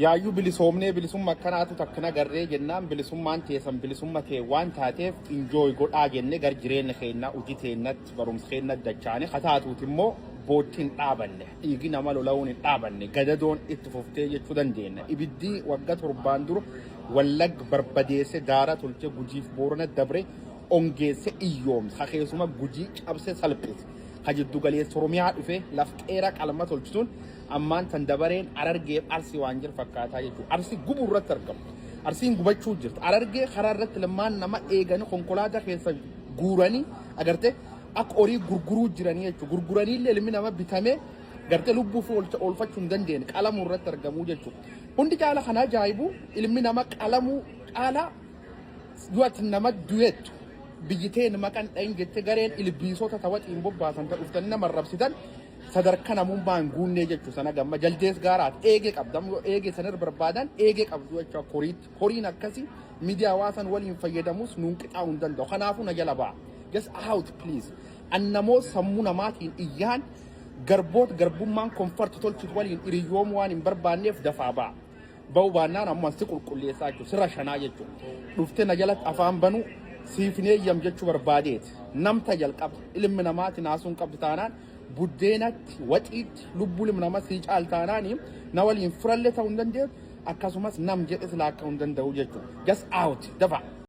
Yaayyuu bilisomnee bilisummaa akkanaatu takkana garree jennaan bilisummaan teessan bilisummaa ta'e waan taateef injooy godhaa jennee gar jireenya keenya hojii teennatti barumsa keenya dachaane hataatuuti immoo boottiin dhaabanne dhiigi nama lola'uun hin dhaabanne gadadoon itti fuftee jechuu dandeenya. Ibiddi waggaa torbaan dura Wallagga barbadeesse daara tolchee Gujiif Boorana dabre ongeesse iyyoomsa keessuma Gujii cabse salphise. Hajiddu galeessa Oromiyaa dhufe laf qeera qalma tolchituun ammaan tan dabareen Harargee Arsii waan jiru fakkaataa jechuudha. Arsii gubuu irratti argamu. Arsiin gubachuu jirti. Harargee karaa irratti lamaan nama eeganii konkolaataa keessa guuranii agartee akka horii gurguruu jiranii jechuudha. Gurguranii illee ilmi nama bitamee gartee lubbuu fi oolfachuu hin dandeenye qalamuu irratti argamuu jechuudha. Hundi caala kana ajaa'ibu ilmi nama qalamuu caala du'atti nama du'eettu. Biyyiteen maqaan dhayin jettee gareen ilbiisota tawaxiin bobbaasan dhuftanii nama rabsitan sadarkaa namummaan guunnee jechuudha. Sana gamma jaldees gaaraati eegee qabdamu eegee sanirra barbaadan eegee qabdu jechuudha koriitti. Koriin akkasii miidiyaa hawaasan waliin fayyadamus nuun qixaa'uu hin danda'u. Kanaafuu na jala ba'a. Just out please. Annamoo sammuu namaatiin iyyaan garbummaan komfort tolchitu waliin hiriyoomuu waan hin barbaanneef dafaa ba'a. Ba'uu baannaan ammoo si qulqulleessaa jechuudha. Sirra shanaa jechuudha. Dhuftee na jalatti afaan banuu siifnee yam jechuu barbaadeeti. Namta jalqaba ilmi namaati naasuun qabdu taanaan buddeenatti waxiitti lubbuu ilmi namaa sii caal taanaani na waliin furallee ta'uu hin dandeenye akkasumas nam jedhes laakka'uu hin danda'u jechuudha. Just out dafa.